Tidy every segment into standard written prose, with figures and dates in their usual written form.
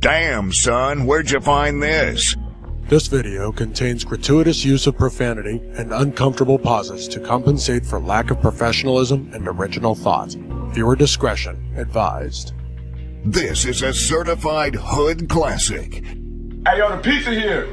Damn, son, where'd you find this? This video contains gratuitous use of profanity and uncomfortable pauses to compensate for lack of professionalism and original thought. Viewer discretion advised. This is a certified hood classic. Hey, yo, the pizza here.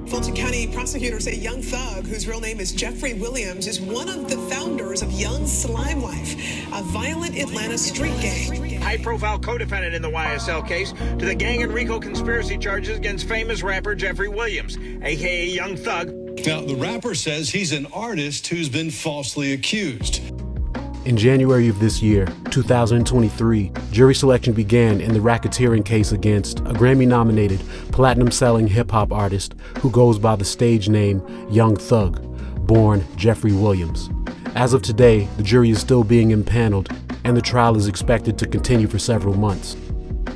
Fulton County prosecutors say Young Thug, whose real name is Jeffrey Williams, is one of the founders of Young Slime Life, a violent Atlanta street gang. High-profile co-defendant in the YSL case to the gang and RICO conspiracy charges against famous rapper Jeffrey Williams, a.k.a. Young Thug. Now, the rapper says he's an artist who's been falsely accused. In January of this year, 2023, jury selection began in the racketeering case against a Grammy-nominated, platinum-selling hip-hop artist who goes by the stage name Young Thug, born Jeffrey Williams. As of today, the jury is still being impaneled, and the trial is expected to continue for several months.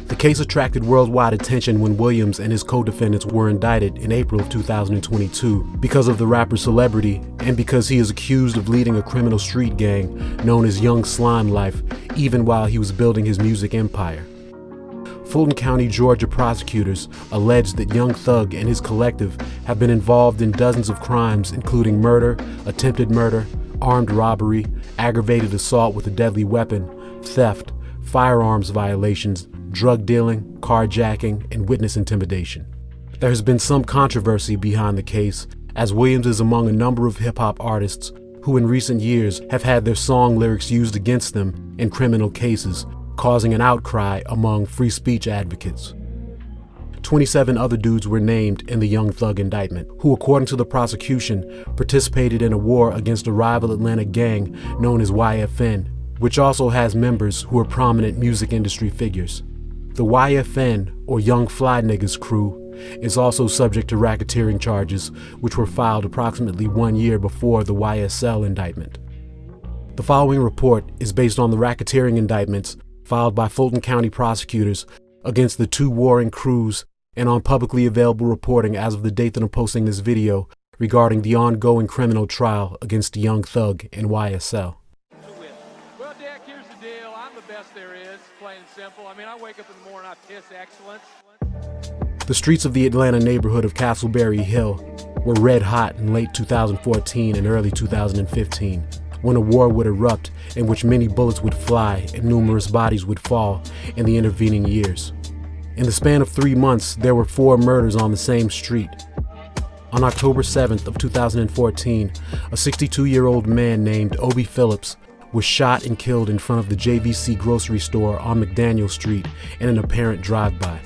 The case attracted worldwide attention when Williams and his co-defendants were indicted in April of 2022 because of the rapper's celebrity and because he is accused of leading a criminal street gang known as Young Slime Life even while he was building his music empire. Fulton County, Georgia prosecutors allege that Young Thug and his collective have been involved in dozens of crimes including murder, attempted murder, armed robbery, aggravated assault with a deadly weapon, theft, firearms violations, drug dealing, carjacking, and witness intimidation. There has been some controversy behind the case, as Williams is among a number of hip-hop artists who in recent years have had their song lyrics used against them in criminal cases, causing an outcry among free speech advocates. 27 other dudes were named in the Young Thug indictment, who according to the prosecution participated in a war against a rival Atlanta gang known as YFN, which also has members who are prominent music industry figures. The YFN, or Young Fly Niggas crew, is also subject to racketeering charges, which were filed approximately 1 year before the YSL indictment. The following report is based on the racketeering indictments filed by Fulton County prosecutors against the two warring crews and on publicly available reporting as of the date that I'm posting this video regarding the ongoing criminal trial against Young Thug and YSL. Well, Dick, here's the deal. I'm the best there is, plain and simple. I mean, I wake up in the morning, I piss excellence. The streets of the Atlanta neighborhood of Castleberry Hill were red hot in late 2014 and early 2015, when a war would erupt in which many bullets would fly and numerous bodies would fall in the intervening years. In the span of 3 months, there were 4 murders on the same street. On October 7th of 2014, a 62-year-old man named Obi Phillips was shot and killed in front of the JVC grocery store on McDaniel Street in an apparent drive-by.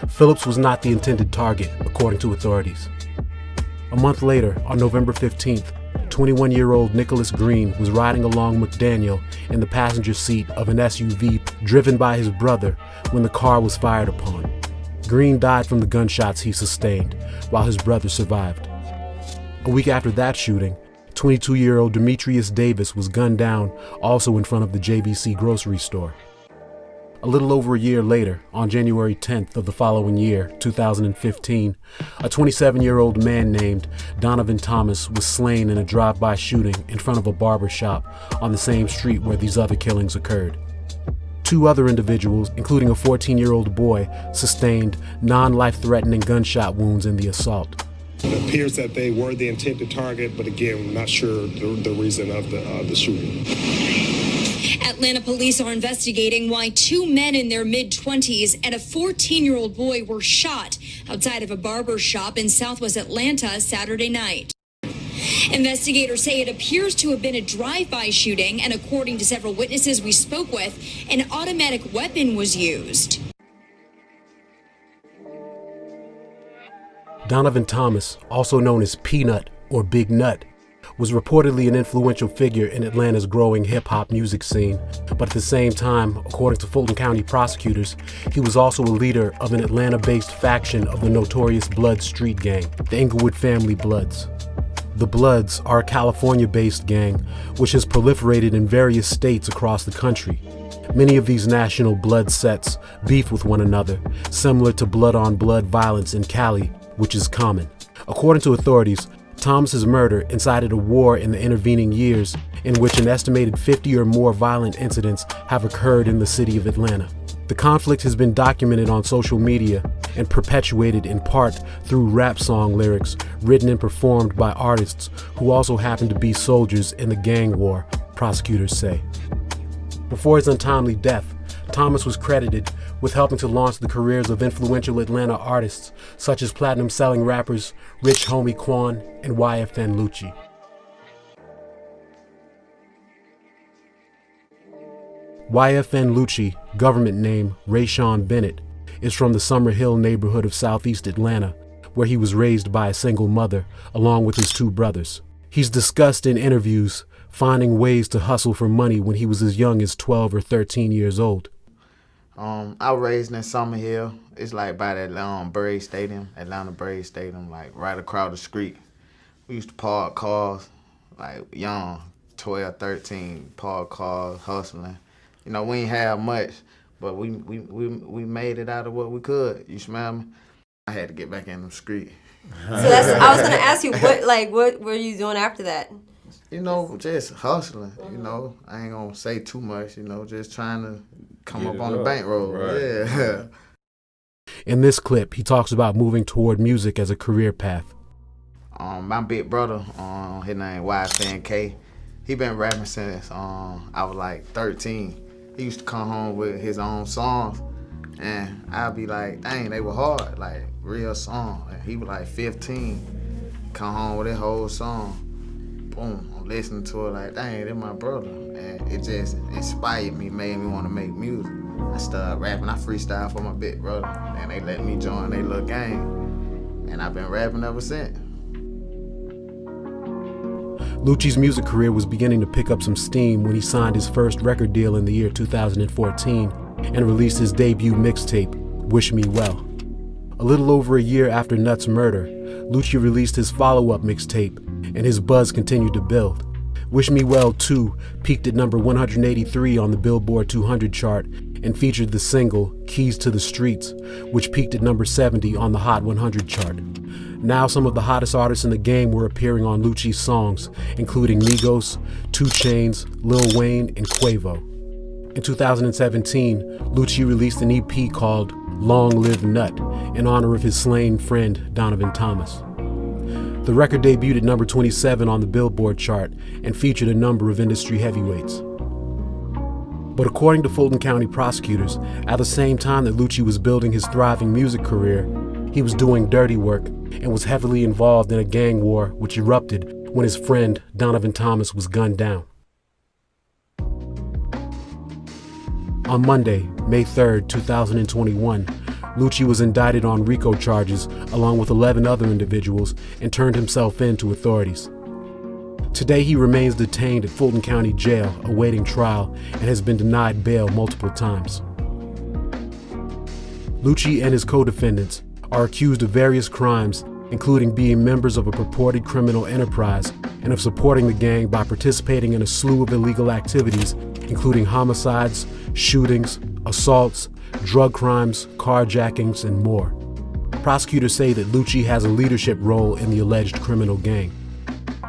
Phillips was not the intended target, according to authorities. A month later, on November 15th, 21-year-old Nicholas Green was riding along McDaniel in the passenger seat of an SUV driven by his brother when the car was fired upon. Green died from the gunshots he sustained, while his brother survived. A week after that shooting, 22-year-old Demetrius Davis was gunned down also in front of the JVC grocery store. A little over a year later, on January 10th of the following year, 2015, a 27-year-old man named Donovan Thomas was slain in a drive-by shooting in front of a barber shop on the same street where these other killings occurred. 2 other individuals, including a 14-year-old boy, sustained non-life-threatening gunshot wounds in the assault. It appears that they were the intended target, but again, we're not sure the reason of the shooting. Atlanta police are investigating why 2 men in their mid-20s and a 14-year-old boy were shot outside of a barber shop in southwest Atlanta Saturday night. Investigators say it appears to have been a drive-by shooting, and according to several witnesses we spoke with, an automatic weapon was used. Donovan Thomas, also known as Peanut or Big Nut, was reportedly an influential figure in Atlanta's growing hip-hop music scene, but at the same time, according to Fulton County prosecutors, he was also a leader of an Atlanta-based faction of the notorious Blood street gang, the Inglewood Family Bloods. The Bloods are a California-based gang which has proliferated in various states across the country. Many of these national blood sets beef with one another, similar to blood-on-blood violence in Cali, which is common. According to authorities, Thomas's murder incited a war in the intervening years in which an estimated 50 or more violent incidents have occurred in the city of Atlanta. The conflict has been documented on social media and perpetuated in part through rap song lyrics written and performed by artists who also happen to be soldiers in the gang war, prosecutors say. Before his untimely death, Thomas was credited with helping to launch the careers of influential Atlanta artists such as platinum-selling rappers Rich Homie Quan and YFN Lucci. YFN Lucci, government name Rayshawn Bennett, is from the Summer Hill neighborhood of southeast Atlanta, where he was raised by a single mother along with his two brothers. He's discussed in interviews finding ways to hustle for money when he was as young as 12 or 13 years old. I was raised in Summer Hill. It's like by that Braves Stadium, Atlanta Braves Stadium, like right across the street. We used to park cars, like young, 12, 13, park cars, hustling. You know, we ain't have much, but we made it out of what we could. You smell me? I had to get back in the street. So I was gonna ask you, what were you doing after that? You know, just hustling. You know, I ain't gonna say too much. You know, just trying to come up on the bankroll. Right. Yeah. In this clip, he talks about moving toward music as a career path. My big brother, his name YFN, he been rapping since I was like 13. He used to come home with his own songs, and I'd be like, dang, they were hard, like real songs. And he was like 15, come home with his whole song. Boom, I'm listening to it like, dang, they're my brother. And it just inspired me, made me want to make music. I started rapping, I freestyle for my big brother, and they let me join their little gang. And I've been rapping ever since. Lucci's music career was beginning to pick up some steam when he signed his first record deal in the year 2014 and released his debut mixtape, Wish Me Well. A little over a year after Nuts' murder, Lucci released his follow-up mixtape, and his buzz continued to build. Wish Me Well 2 peaked at number 183 on the Billboard 200 chart and featured the single Keys to the Streets, which peaked at number 70 on the Hot 100 chart. Now some of the hottest artists in the game were appearing on Lucci's songs, including Migos, 2 Chainz, Lil Wayne, and Quavo. In 2017, Lucci released an EP called Long Live Nut in honor of his slain friend Donovan Thomas. The record debuted at number 27 on the Billboard chart and featured a number of industry heavyweights. But according to Fulton County prosecutors, at the same time that Lucci was building his thriving music career, he was doing dirty work and was heavily involved in a gang war which erupted when his friend Donovan Thomas was gunned down. On Monday, May 3rd, 2021, Lucci was indicted on RICO charges along with 11 other individuals and turned himself in to authorities. Today he remains detained at Fulton County Jail awaiting trial and has been denied bail multiple times. Lucci and his co-defendants are accused of various crimes, including being members of a purported criminal enterprise and of supporting the gang by participating in a slew of illegal activities, including homicides, shootings, assaults, drug crimes, carjackings, and more. Prosecutors say that Lucci has a leadership role in the alleged criminal gang.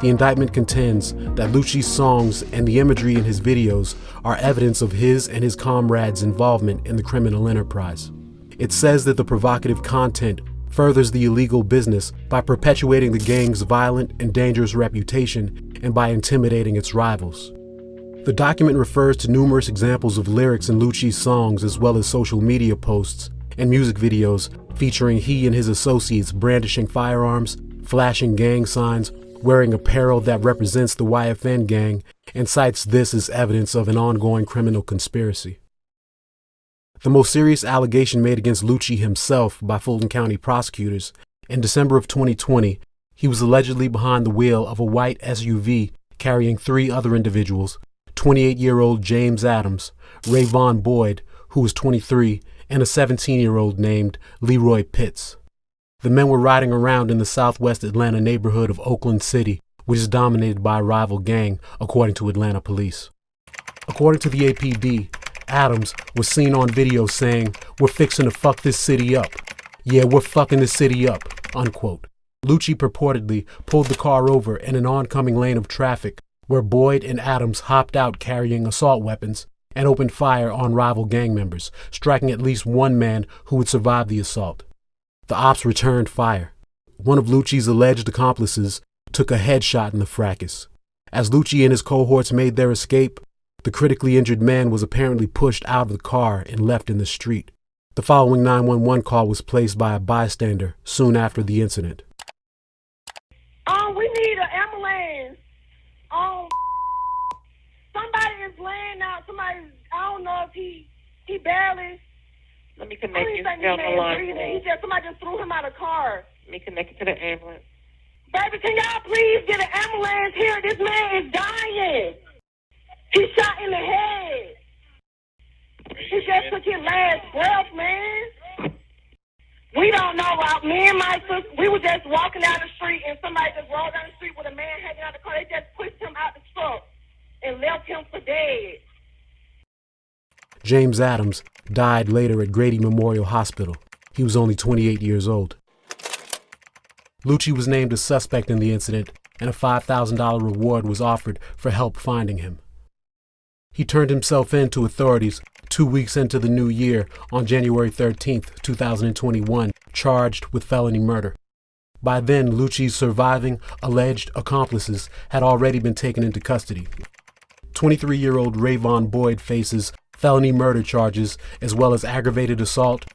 The indictment contends that Lucci's songs and the imagery in his videos are evidence of his and his comrades' involvement in the criminal enterprise. It says that the provocative content furthers the illegal business by perpetuating the gang's violent and dangerous reputation and by intimidating its rivals. The document refers to numerous examples of lyrics in Lucci's songs as well as social media posts and music videos featuring he and his associates brandishing firearms, flashing gang signs, wearing apparel that represents the YFN gang, and cites this as evidence of an ongoing criminal conspiracy. The most serious allegation made against Lucci himself by Fulton County prosecutors, in December of 2020, he was allegedly behind the wheel of a white SUV carrying 3 other individuals, 28-year-old James Adams, Rayvon Boyd, who was 23, and a 17-year-old named Leroy Pitts. The men were riding around in the southwest Atlanta neighborhood of Oakland City, which is dominated by a rival gang, according to Atlanta police. According to the APD, Adams was seen on video saying, "We're fixing to fuck this city up. Yeah, we're fucking this city up," unquote. Lucci purportedly pulled the car over in an oncoming lane of traffic where Boyd and Adams hopped out carrying assault weapons and opened fire on rival gang members, striking at least one man who would survive the assault. The ops returned fire. One of Lucci's alleged accomplices took a headshot in the fracas. As Lucci and his cohorts made their escape, the critically injured man was apparently pushed out of the car and left in the street. The following 911 call was placed by a bystander soon after the incident. We need an ambulance. Somebody is laying out. Somebody, I don't know if he barely. Let me connect you. Stay on the line. Somebody just threw him out of the car. Let me connect you to the ambulance. Baby, can y'all please get an ambulance here? This man is dying. He's shot in the head. He just took his last breath, man. We don't know. Me and my sister, we were just walking down the street and somebody just rolled down the street with a man hanging out of the car. They just pushed him out the truck and left him for dead. James Adams died later at Grady Memorial Hospital. He was only 28 years old. Lucci was named a suspect in the incident, and a $5,000 reward was offered for help finding him. He turned himself in to authorities 2 weeks into the new year on January 13th, 2021, charged with felony murder. By then, Lucci's surviving alleged accomplices had already been taken into custody. 23-year-old Rayvon Boyd faces felony murder charges as well as aggravated assault,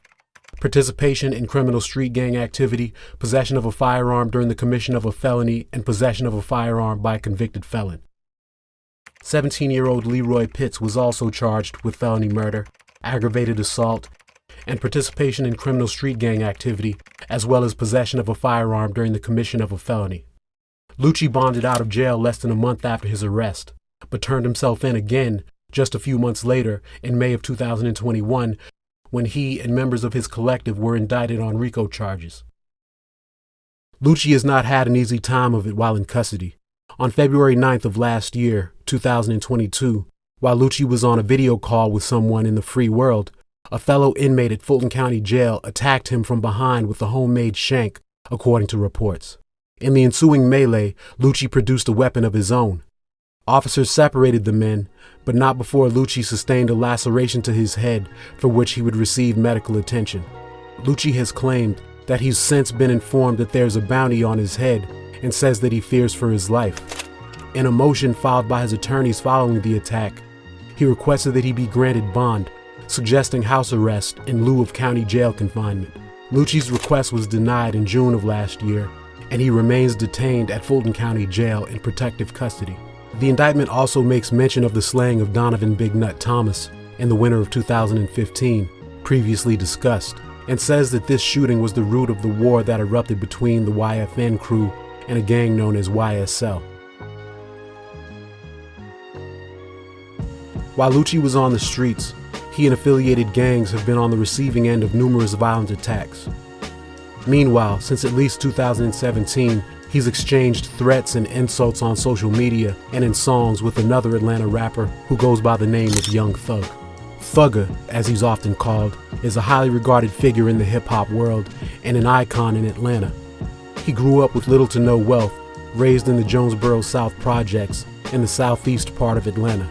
participation in criminal street gang activity, possession of a firearm during the commission of a felony, and possession of a firearm by a convicted felon. 17-year-old Leroy Pitts was also charged with felony murder, aggravated assault, and participation in criminal street gang activity, as well as possession of a firearm during the commission of a felony. Lucci bonded out of jail less than a month after his arrest, but turned himself in again just a few months later in May of 2021, when he and members of his collective were indicted on RICO charges. Lucci has not had an easy time of it while in custody. On February 9th of last year, 2022, while Lucci was on a video call with someone in the free world, a fellow inmate at Fulton County Jail attacked him from behind with a homemade shank, according to reports. In the ensuing melee, Lucci produced a weapon of his own. Officers separated the men, but not before Lucci sustained a laceration to his head for which he would receive medical attention. Lucci has claimed that he's since been informed that there's a bounty on his head and says that he fears for his life. In a motion filed by his attorneys following the attack, he requested that he be granted bond, suggesting house arrest in lieu of county jail confinement. Lucci's request was denied in June of last year, and he remains detained at Fulton County Jail in protective custody. The indictment also makes mention of the slaying of Donovan Big Nut Thomas in the winter of 2015, previously discussed, and says that this shooting was the root of the war that erupted between the YFN crew and a gang known as YSL. While Lucci was on the streets, he and affiliated gangs have been on the receiving end of numerous violent attacks. Meanwhile, since at least 2017, he's exchanged threats and insults on social media and in songs with another Atlanta rapper who goes by the name of Young Thug. Thugger, as he's often called, is a highly regarded figure in the hip-hop world and an icon in Atlanta. He grew up with little to no wealth, raised in the Jonesboro South Projects in the southeast part of Atlanta.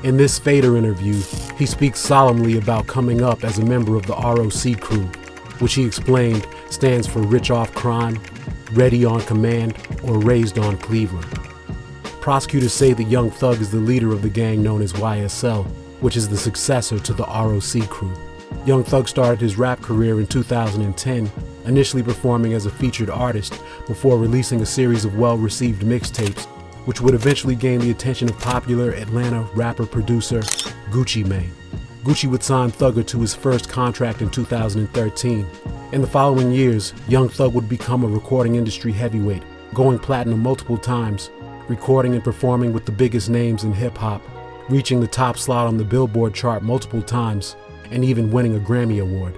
In this Fader interview, he speaks solemnly about coming up as a member of the ROC crew, which he explained stands for Rich Off Crime, Ready on Command, or Raised on Cleveland. Prosecutors say that Young Thug is the leader of the gang known as YSL, which is the successor to the ROC crew. Young Thug started his rap career in 2010, initially performing as a featured artist before releasing a series of well-received mixtapes, which would eventually gain the attention of popular Atlanta rapper-producer Gucci Mane. Gucci would sign Thugger to his first contract in 2013. In the following years, Young Thug would become a recording industry heavyweight, going platinum multiple times, recording and performing with the biggest names in hip-hop, reaching the top slot on the Billboard chart multiple times, and even winning a Grammy Award.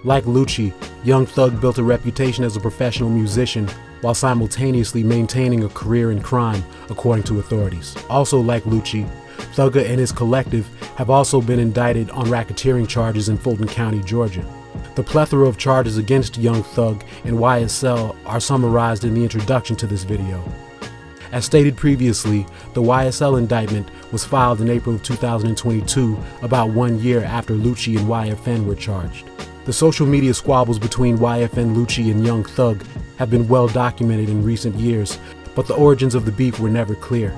Like Lucci, Young Thug built a reputation as a professional musician while simultaneously maintaining a career in crime, according to authorities. Also like Lucci, Thugger and his collective have also been indicted on racketeering charges in Fulton County, Georgia. The plethora of charges against Young Thug and YSL are summarized in the introduction to this video. As stated previously, the YSL indictment was filed in April of 2022, about 1 year after Lucci and YFN were charged. The social media squabbles between YFN Lucci and Young Thug have been well documented in recent years, but the origins of the beef were never clear.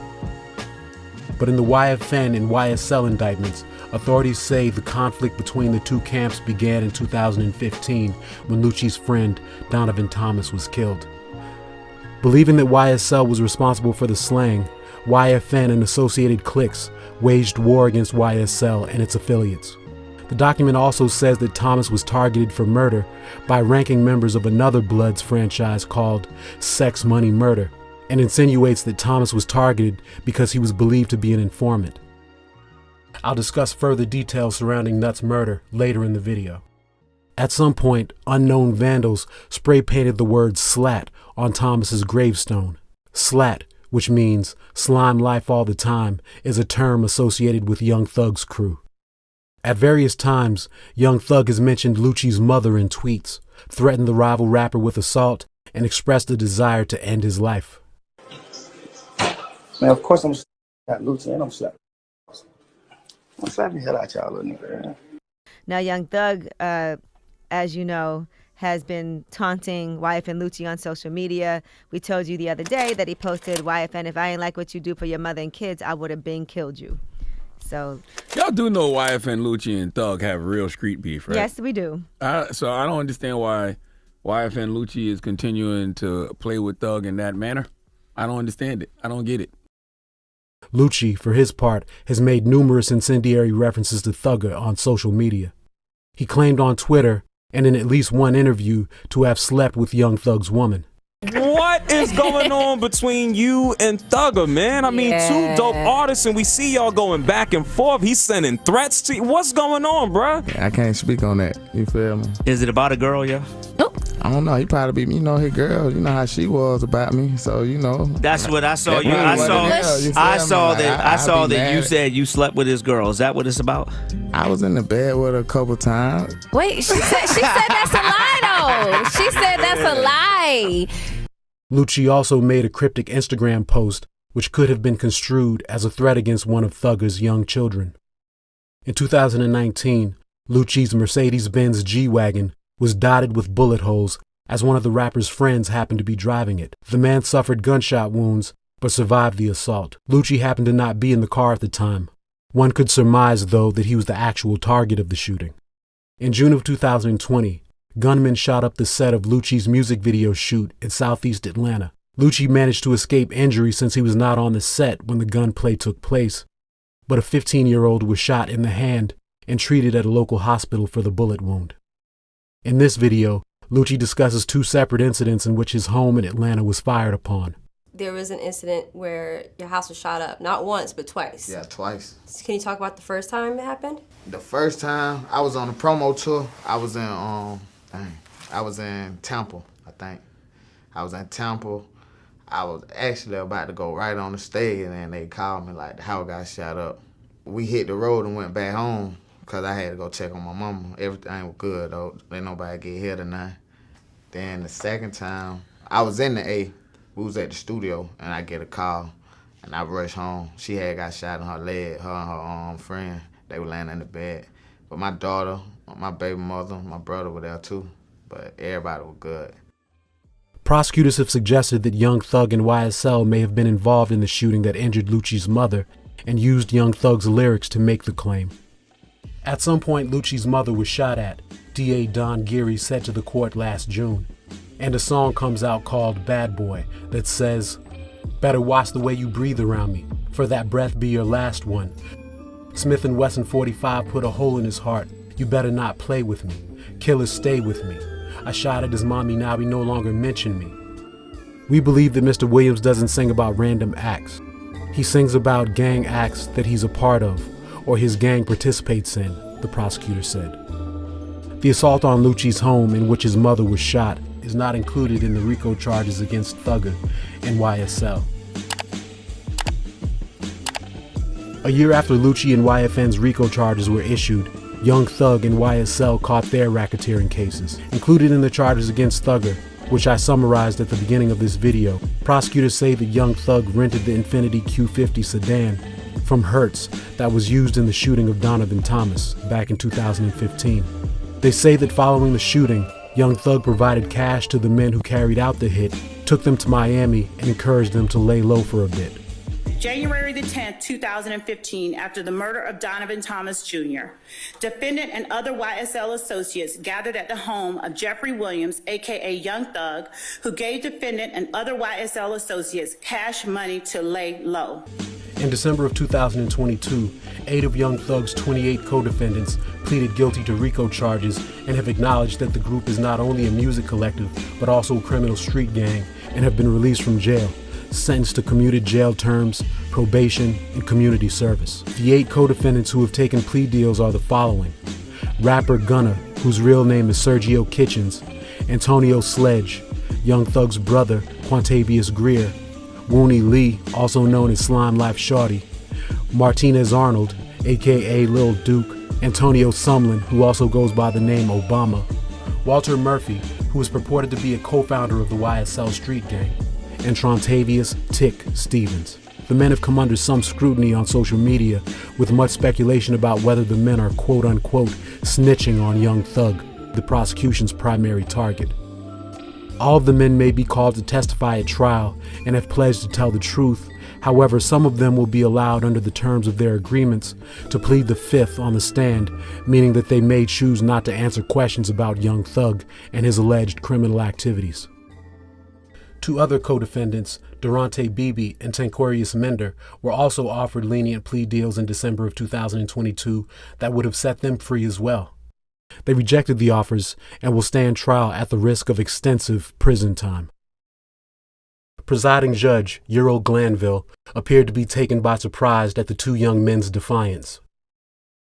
But in the YFN and YSL indictments, authorities say the conflict between the two camps began in 2015 when Lucci's friend Donovan Thomas was killed. Believing that YSL was responsible for the slaying, YFN and associated cliques waged war against YSL and its affiliates. The document also says that Thomas was targeted for murder by ranking members of another Bloods franchise called Sex Money Murder, and insinuates that Thomas was targeted because he was believed to be an informant. I'll discuss further details surrounding Nuts' murder later in the video. At some point, unknown vandals spray painted the word SLAT on Thomas's gravestone. SLAT, which means slime life all the time, is a term associated with Young Thug's crew. At various times, Young Thug has mentioned Lucci's mother in tweets, threatened the rival rapper with assault, and expressed a desire to end his life. Man, of course I'm slapping Lucci and I'm slapping the hell out y'all little nigga, man. Now, Young Thug, as you know, has been taunting YFN Lucci on social media. We told you the other day that he posted, "YFN, if I ain't like what you do for your mother and kids, I would have been killed you." So y'all do know YFN Lucci and Thug have real street beef, right? yes, we do. So I don't understand why YFN Lucci is continuing to play with Thug in that manner. I don't understand it. I don't get it. Lucci, for his part, has made numerous incendiary references to Thugger on social media. He claimed on Twitter and in at least one interview to have slept with Young Thug's woman. What is going on between you and Thugger, man? I mean, two dope artists, and we see y'all going back and forth. He's sending threats to you. What's going on, bruh? Yeah, I can't speak on that. You feel me? Is it about a girl, yeah? I don't know. He probably be, his girl. You know how she was about me, so That's what I saw. I saw that you said you slept with his girl. Is that what it's about? I was in the bed with her a couple times. Wait, she said that's a lie, though. She said that's a lie. Lucci also made a cryptic Instagram post which could have been construed as a threat against one of Thugger's young children. In 2019, Lucci's Mercedes-Benz G-Wagon was dotted with bullet holes as one of the rapper's friends happened to be driving it. The man suffered gunshot wounds but survived the assault. Lucci happened to not be in the car at the time. One could surmise, though, that he was the actual target of the shooting. In June of 2020, gunmen shot up the set of Lucci's music video shoot in southeast Atlanta. Lucci managed to escape injury since he was not on the set when the gunplay took place, but a 15-year-old was shot in the hand and treated at a local hospital for the bullet wound. In this video, Lucci discusses two separate incidents in which his home in Atlanta was fired upon. There was an incident where your house was shot up, not once, but twice. Yeah, twice. Can you talk about the first time it happened? The first time, I was on a promo tour. I was in Tampa, I think. I was in Tampa. I was actually about to go right on the stage, and then they called me like the house got shot up. We hit the road and went back home because I had to go check on my mama. Everything was good, though. Ain't nobody get hit or nothing. Then the second time, I was in the A. We was at the studio, and I get a call, and I rushed home. She had got shot in her leg, her and her friend. They were laying in the bed. But my daughter, my baby mother, my brother were there too. But everybody was good. Prosecutors have suggested that Young Thug and YSL may have been involved in the shooting that injured Lucci's mother and used Young Thug's lyrics to make the claim. At some point, Lucci's mother was shot at, DA Don Geary said to the court last June, and a song comes out called Bad Boy that says, "Better watch the way you breathe around me, for that breath be your last one. Smith & Wesson 45 put a hole in his heart, you better not play with me. Killers stay with me. I shot at his mommy, now he no longer mention me." We believe that Mr. Williams doesn't sing about random acts. He sings about gang acts that he's a part of, or his gang participates in, the prosecutor said. The assault on Lucci's home, in which his mother was shot, is not included in the RICO charges against Thugger and YSL. A year after Lucci and YFN's RICO charges were issued, Young Thug and YSL caught their racketeering cases. Included in the charges against Thugger, which I summarized at the beginning of this video, prosecutors say that Young Thug rented the Infiniti Q50 sedan from Hertz that was used in the shooting of Donovan Thomas back in 2015. They say that following the shooting, Young Thug provided cash to the men who carried out the hit, took them to Miami, and encouraged them to lay low for a bit. January the 10th, 2015, after the murder of Donovan Thomas Jr., defendant and other YSL associates gathered at the home of Jeffrey Williams, aka Young Thug, who gave defendant and other YSL associates cash money to lay low. In December of 2022, 8 of Young Thug's 28 co-defendants pleaded guilty to RICO charges and have acknowledged that the group is not only a music collective, but also a criminal street gang, and have been released from jail, sentenced to commuted jail terms, probation, and community service. The 8 co-defendants who have taken plea deals are the following: rapper Gunna, whose real name is Sergio Kitchens; Antonio Sledge, Young Thug's brother, Quantavious Greer; Wooney Lee, also known as Slime Life Shorty; Martinez Arnold, aka Lil Duke; Antonio Sumlin, who also goes by the name Obama; Walter Murphy, who is purported to be a co-founder of the YSL street gang; and Trontavious Tick Stevens. The men have come under some scrutiny on social media, with much speculation about whether the men are quote-unquote snitching on Young Thug, the prosecution's primary target. All of the men may be called to testify at trial and have pledged to tell the truth. However, some of them will be allowed under the terms of their agreements to plead the fifth on the stand, meaning that they may choose not to answer questions about Young Thug and his alleged criminal activities. 2 other co-defendants, Durante Beebe and Tanquarius Mender, were also offered lenient plea deals in December of 2022 that would have set them free as well. They rejected the offers and will stand trial at the risk of extensive prison time. Presiding judge, Earl Glanville, appeared to be taken by surprise at the 2 young men's defiance.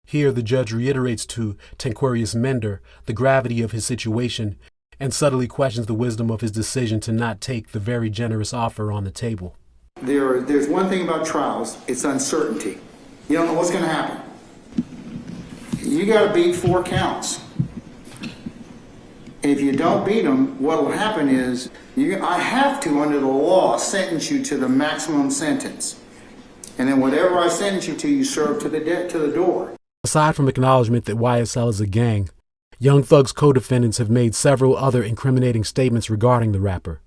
Here the judge reiterates to Tanquarius Mender the gravity of his situation and subtly questions the wisdom of his decision to not take the very generous offer on the table. There's one thing about trials, it's uncertainty. You don't know what's going to happen. You got to beat 4 counts. If you don't beat them, what will happen is I have to, under the law, sentence you to the maximum sentence. And then whatever I sentence you to, you serve to the door. Aside from acknowledgement that YSL is a gang, Young Thug's co-defendants have made several other incriminating statements regarding the rapper.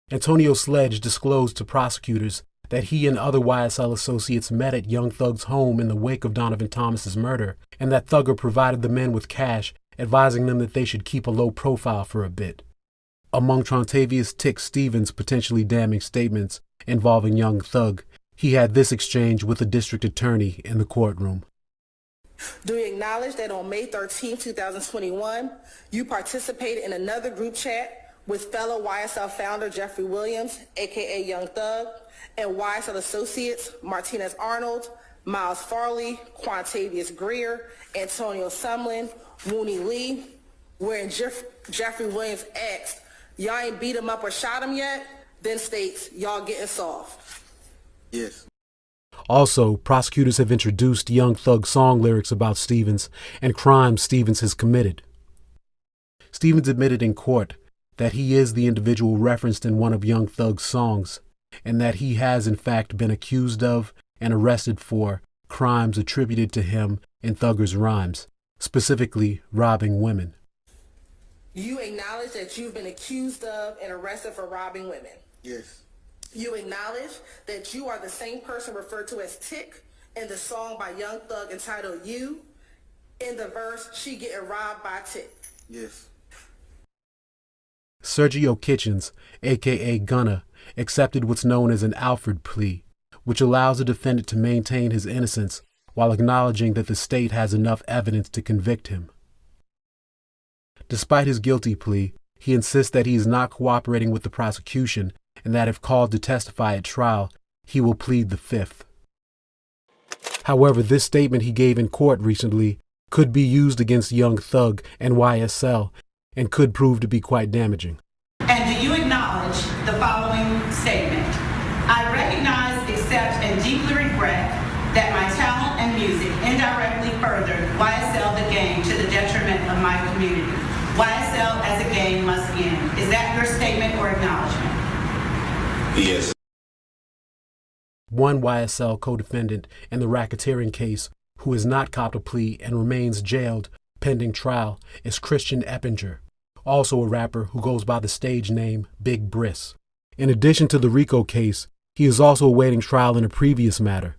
Antonio Sledge disclosed to prosecutors that he and other YSL associates met at Young Thug's home in the wake of Donovan Thomas's murder, and that Thugger provided the men with cash, advising them that they should keep a low profile for a bit. Among Trontavious Tick Stevens' potentially damning statements involving Young Thug, he had this exchange with the district attorney in the courtroom. Do you acknowledge that on May 13, 2021, you participated in another group chat with fellow YSL founder Jeffrey Williams, aka Young Thug, and YSL associates Martinez Arnold, Miles Farley, Quantavious Greer, Antonio Sumlin, Wooney Lee, wherein Jeffrey Williams asked, "Y'all ain't beat him up or shot him yet?" Then states, "Y'all getting soft." Yes. Also, prosecutors have introduced Young Thug song lyrics about Stevens and crimes Stevens has committed. Stevens admitted in court that he is the individual referenced in one of Young Thug's songs, and that he has in fact been accused of and arrested for crimes attributed to him in Thugger's rhymes, specifically robbing women. You acknowledge that you've been accused of and arrested for robbing women. Yes. You acknowledge that you are the same person referred to as Tick in the song by Young Thug entitled You, in the verse, "She getting robbed by Tick." Yes. Sergio Kitchens, aka Gunna, accepted what's known as an Alford plea, which allows a defendant to maintain his innocence while acknowledging that the state has enough evidence to convict him. Despite his guilty plea, he insists that he is not cooperating with the prosecution and that if called to testify at trial, he will plead the fifth. However, this statement he gave in court recently could be used against Young Thug and YSL and could prove to be quite damaging. And do you acknowledge the following statement? I recognize, accept, and deeply regret that my talent and music indirectly furthered YSL the gang to the detriment of my community. YSL as a gang must end. Is that your statement or acknowledgement? Yes. One YSL co-defendant in the racketeering case who has not copped a plea and remains jailed pending trial is Christian Eppinger, also a rapper who goes by the stage name Big Briss. In addition to the RICO case, he is also awaiting trial in a previous matter.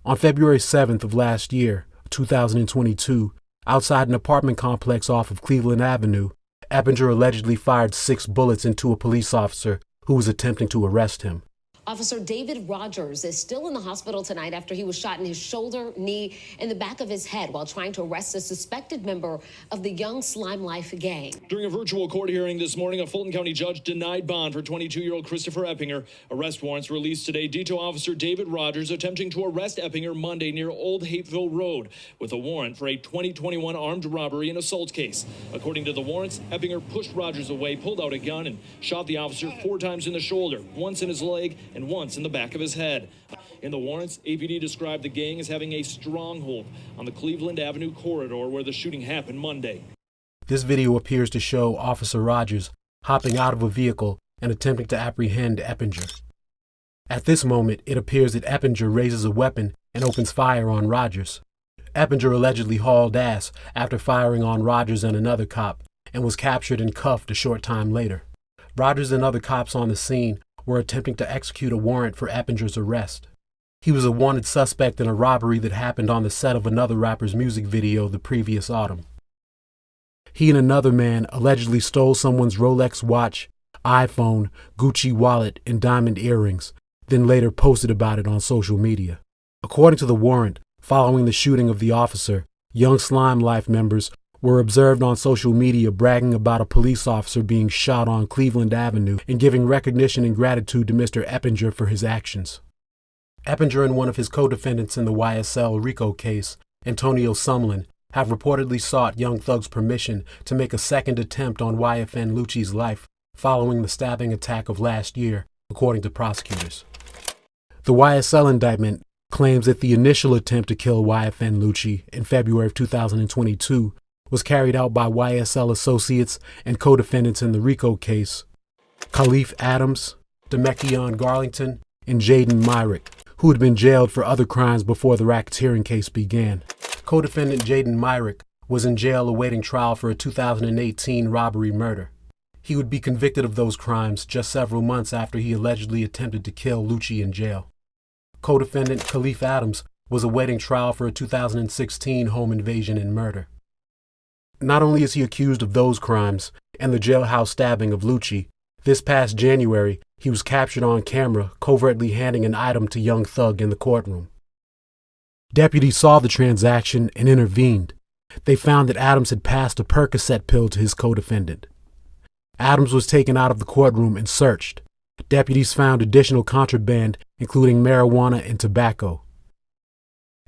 On February 7th of last year, 2022, outside an apartment complex off of Cleveland Avenue, Eppinger allegedly fired 6 bullets into a police officer who was attempting to arrest him. Officer David Rogers is still in the hospital tonight after he was shot in his shoulder, knee, and the back of his head while trying to arrest a suspected member of the Young Slime Life gang. During a virtual court hearing this morning, a Fulton County judge denied bond for 22-year-old Christopher Eppinger. Arrest warrants released today due to Officer David Rogers attempting to arrest Eppinger Monday near Old Hateville Road with a warrant for a 2021 armed robbery and assault case. According to the warrants, Eppinger pushed Rogers away, pulled out a gun, and shot the officer 4 times in the shoulder, once in his leg, and once in the back of his head. In the warrants, APD described the gang as having a stronghold on the Cleveland Avenue corridor where the shooting happened Monday. This video appears to show Officer Rogers hopping out of a vehicle and attempting to apprehend Eppinger. At this moment, it appears that Eppinger raises a weapon and opens fire on Rogers. Eppinger allegedly hauled ass after firing on Rogers and another cop and was captured and cuffed a short time later. Rogers and other cops on the scene were attempting to execute a warrant for Eppinger's arrest. He was a wanted suspect in a robbery that happened on the set of another rapper's music video the previous autumn. He and another man allegedly stole someone's Rolex watch, iPhone, Gucci wallet, and diamond earrings, then later posted about it on social media. According to the warrant, following the shooting of the officer, Young Slime Life members were observed on social media bragging about a police officer being shot on Cleveland Avenue and giving recognition and gratitude to Mr. Eppinger for his actions. Eppinger and one of his co-defendants in the YSL RICO case, Antonio Sumlin, have reportedly sought Young Thug's permission to make a second attempt on YFN Lucci's life following the stabbing attack of last year, according to prosecutors. The YSL indictment claims that the initial attempt to kill YFN Lucci in February of 2022 was carried out by YSL associates and co-defendants in the RICO case, Khalif Adams, Demekion Garlington, and Jaden Myrick, who had been jailed for other crimes before the racketeering case began. Co-defendant Jaden Myrick was in jail awaiting trial for a 2018 robbery murder. He would be convicted of those crimes just several months after he allegedly attempted to kill Lucci in jail. Co-defendant Khalif Adams was awaiting trial for a 2016 home invasion and murder. Not only is he accused of those crimes and the jailhouse stabbing of Lucci, this past January, he was captured on camera covertly handing an item to Young Thug in the courtroom. Deputies saw the transaction and intervened. They found that Adams had passed a Percocet pill to his co-defendant. Adams was taken out of the courtroom and searched. Deputies found additional contraband, including marijuana and tobacco.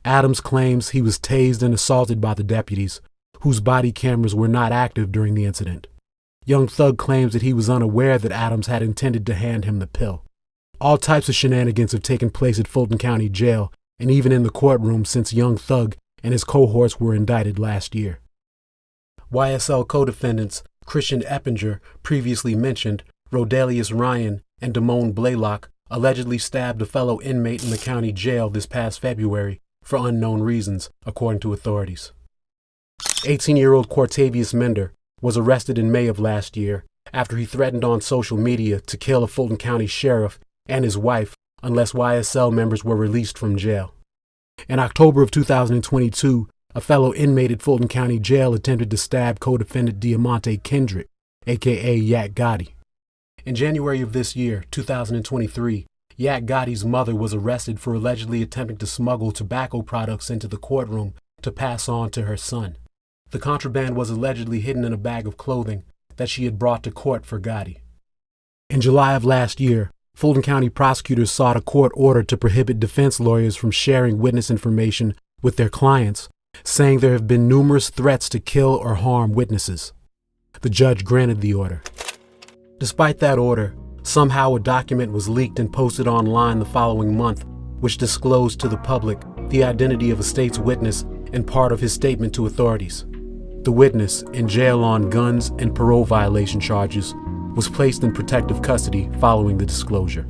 Adams claims he was tased and assaulted by the deputies, whose body cameras were not active during the incident. Young Thug claims that he was unaware that Adams had intended to hand him the pill. All types of shenanigans have taken place at Fulton County Jail and even in the courtroom since Young Thug and his cohorts were indicted last year. YSL co-defendants Christian Eppinger, previously mentioned, Rodelius Ryan, and Damone Blaylock allegedly stabbed a fellow inmate in the county jail this past February for unknown reasons, according to authorities. 18-year-old Cortavius Mender was arrested in May of last year after he threatened on social media to kill a Fulton County sheriff and his wife unless YSL members were released from jail. In October of 2022, a fellow inmate at Fulton County Jail attempted to stab co-defendant Diamante Kendrick, a.k.a. Yak Gotti. In January of this year, 2023, Yak Gotti's mother was arrested for allegedly attempting to smuggle tobacco products into the courtroom to pass on to her son. The contraband was allegedly hidden in a bag of clothing that she had brought to court for Gotti. In July of last year, Fulton County prosecutors sought a court order to prohibit defense lawyers from sharing witness information with their clients, saying there have been numerous threats to kill or harm witnesses. The judge granted the order. Despite that order, somehow a document was leaked and posted online the following month, which disclosed to the public the identity of a state's witness and part of his statement to authorities. The witness, in jail on guns and parole violation charges, was placed in protective custody following the disclosure.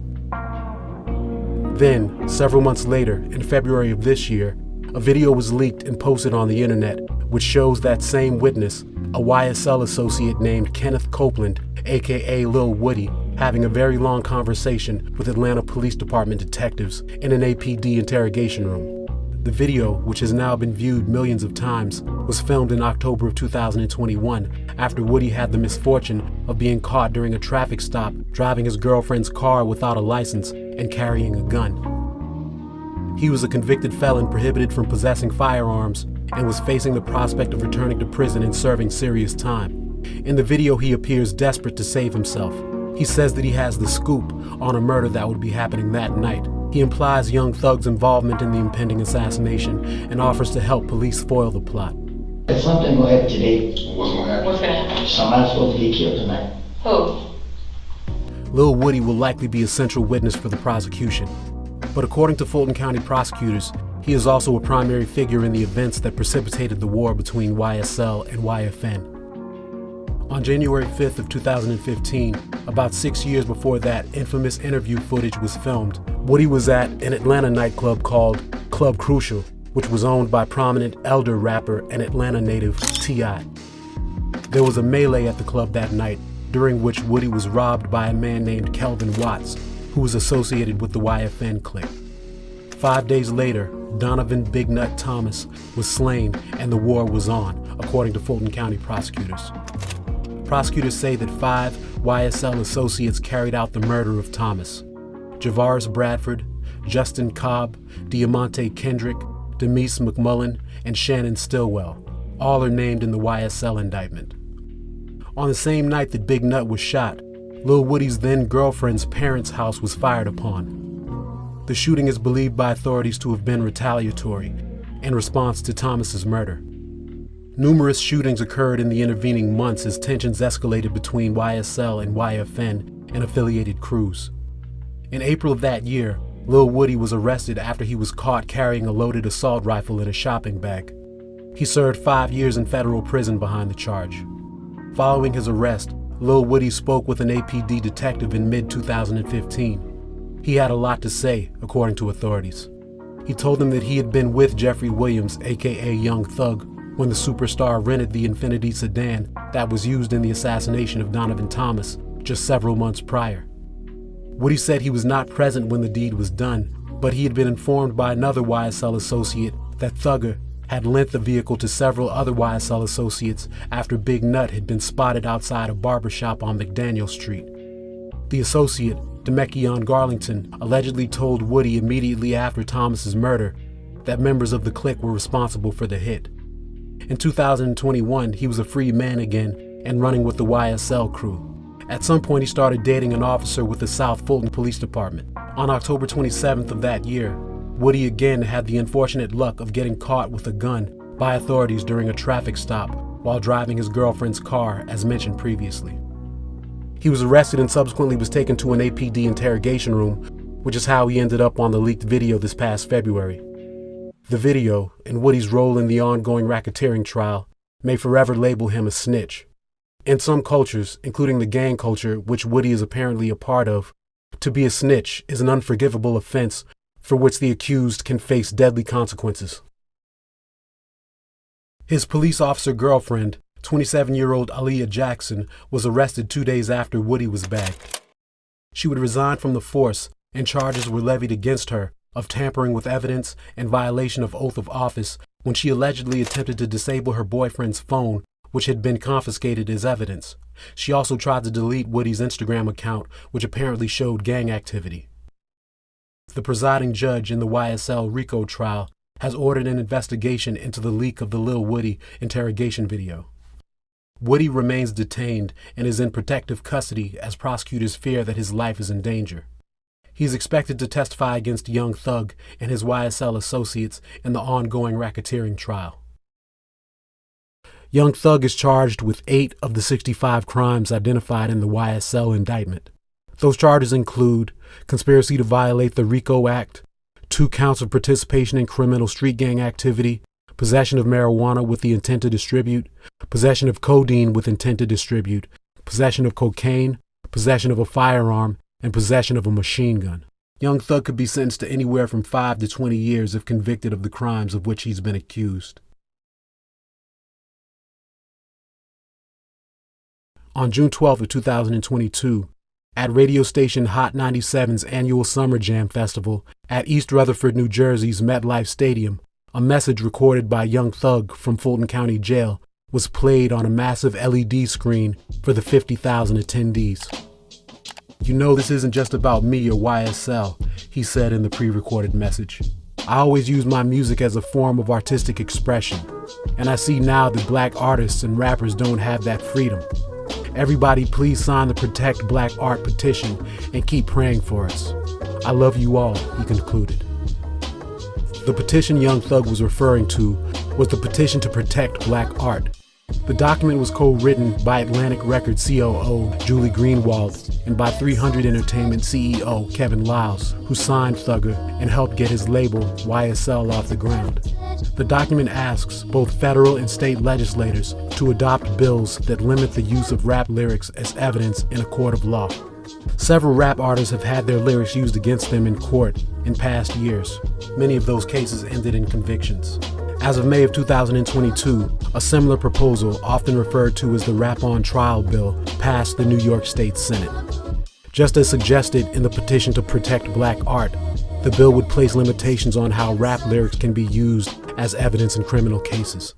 Then, several months later, in February of this year, a video was leaked and posted on the internet which shows that same witness, a YSL associate named Kenneth Copeland, aka Lil Woody, having a very long conversation with Atlanta Police Department detectives in an APD interrogation room. The video, which has now been viewed millions of times, was filmed in October of 2021 after Woody had the misfortune of being caught during a traffic stop driving his girlfriend's car without a license and carrying a gun. He was a convicted felon prohibited from possessing firearms and was facing the prospect of returning to prison and serving serious time. In the video, he appears desperate to save himself. He says that he has the scoop on a murder that would be happening that night. He implies Young Thug's involvement in the impending assassination and offers to help police foil the plot. If something will happen today, What's gonna happen? what's gonna happen? Somebody's supposed to be killed tonight. Who? Lil Woody will likely be a central witness for the prosecution. But according to Fulton County prosecutors, he is also a primary figure in the events that precipitated the war between YSL and YFN. On January 5th of 2015, about 6 years before that infamous interview footage was filmed, Woody was at an Atlanta nightclub called Club Crucial, which was owned by prominent elder rapper and Atlanta native T.I. There was a melee at the club that night, during which Woody was robbed by a man named Kelvin Watts, who was associated with the YFN clique. 5 days later, Donovan Big Nut Thomas was slain and the war was on, according to Fulton County prosecutors. Prosecutors say that 5 YSL associates carried out the murder of Thomas: Javaris Bradford, Justin Cobb, Diamante Kendrick, Demise McMullen, and Shannon Stillwell. All are named in the YSL indictment. On the same night that Big Nut was shot, Lil Woody's then-girlfriend's parents' house was fired upon. The shooting is believed by authorities to have been retaliatory in response to Thomas's murder. Numerous shootings occurred in the intervening months as tensions escalated between YSL and YFN and affiliated crews. In April of that year, Lil Woody was arrested after he was caught carrying a loaded assault rifle in a shopping bag. He served 5 years in federal prison behind the charge. Following his arrest, Lil Woody spoke with an APD detective in mid-2015. He had a lot to say, according to authorities. He told him that he had been with Jeffrey Williams, aka Young Thug, when the superstar rented the Infiniti sedan that was used in the assassination of Donovan Thomas just several months prior. Woody said he was not present when the deed was done, but he had been informed by another YSL associate that Thugger had lent the vehicle to several other YSL associates after Big Nut had been spotted outside a barbershop on McDaniel Street. The associate, Demekion Garlington, allegedly told Woody immediately after Thomas's murder that members of the clique were responsible for the hit. In 2021, he was a free man again and running with the YSL crew. At some point, he started dating an officer with the South Fulton Police Department. On October 27th of that year, Woody again had the unfortunate luck of getting caught with a gun by authorities during a traffic stop while driving his girlfriend's car, as mentioned previously. He was arrested and subsequently was taken to an APD interrogation room, which is how he ended up on the leaked video this past February. The video, and Woody's role in the ongoing racketeering trial, may forever label him a snitch. In some cultures, including the gang culture, which Woody is apparently a part of, to be a snitch is an unforgivable offense for which the accused can face deadly consequences. His police officer girlfriend, 27-year-old Aaliyah Jackson, was arrested 2 days after Woody was bagged. She would resign from the force, and charges were levied against her of tampering with evidence and violation of oath of office when she allegedly attempted to disable her boyfriend's phone, which had been confiscated as evidence. She also tried to delete Woody's Instagram account, which apparently showed gang activity. The presiding judge in the YSL RICO trial has ordered an investigation into the leak of the Lil Woody interrogation video. Woody remains detained and is in protective custody as prosecutors fear that his life is in danger. He is expected to testify against Young Thug and his YSL associates in the ongoing racketeering trial. Young Thug is charged with 8 of the 65 crimes identified in the YSL indictment. Those charges include conspiracy to violate the RICO Act, 2 counts of participation in criminal street gang activity, possession of marijuana with the intent to distribute, possession of codeine with intent to distribute, possession of cocaine, possession of a firearm, and possession of a machine gun. Young Thug could be sentenced to anywhere from 5 to 20 years if convicted of the crimes of which he's been accused. On June 12 of 2022, at radio station Hot 97's annual Summer Jam Festival at East Rutherford, New Jersey's MetLife Stadium, a message recorded by Young Thug from Fulton County Jail was played on a massive LED screen for the 50,000 attendees. "You know this isn't just about me or YSL," he said in the pre-recorded message. "I always use my music as a form of artistic expression, and I see now that black artists and rappers don't have that freedom. Everybody please sign the Protect Black Art petition and keep praying for us. I love you all," he concluded. The petition Young Thug was referring to was the petition to protect black art. The document was co-written by Atlantic Records COO Julie Greenwald and by 300 Entertainment CEO Kevin Liles, who signed Thugger and helped get his label YSL off the ground. The document asks both federal and state legislators to adopt bills that limit the use of rap lyrics as evidence in a court of law. Several rap artists have had their lyrics used against them in court in past years. Many of those cases ended in convictions. As of May of 2022, a similar proposal, often referred to as the Rap on Trial bill, passed the New York State Senate. Just as suggested in the petition to protect black art, the bill would place limitations on how rap lyrics can be used as evidence in criminal cases.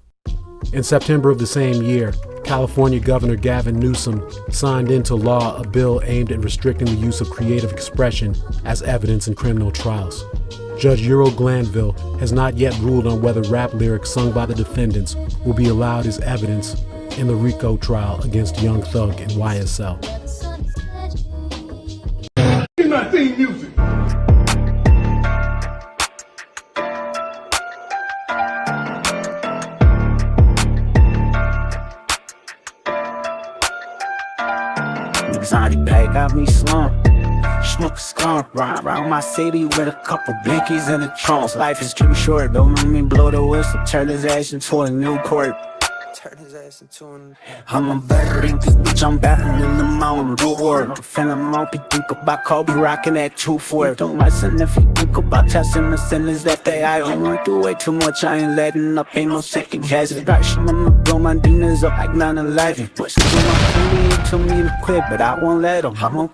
In September of the same year, California Governor Gavin Newsom signed into law a bill aimed at restricting the use of creative expression as evidence in criminal trials. Judge Euro Glanville has not yet ruled on whether rap lyrics sung by the defendants will be allowed as evidence in the RICO trial against Young Thug and YSL. Here's my theme music. Exotic bag got me slumped. Smoke a skunk, ride around my city with a couple blinkies and a trunks. Life is too short, don't let me blow the whistle. Turn his ass into a new court. I'm a veteran, cause bitch I'm battling the mountain door. I'm feeling lumpy, think about Kobe rocking that 2-4. Don't listen if you think about testing the sentence that day. I don't want to way too much, I ain't letting up, ain't no second guessing. I'ma blow my demons up like 9/11. Push to my family, told me to quit, but I won't let them.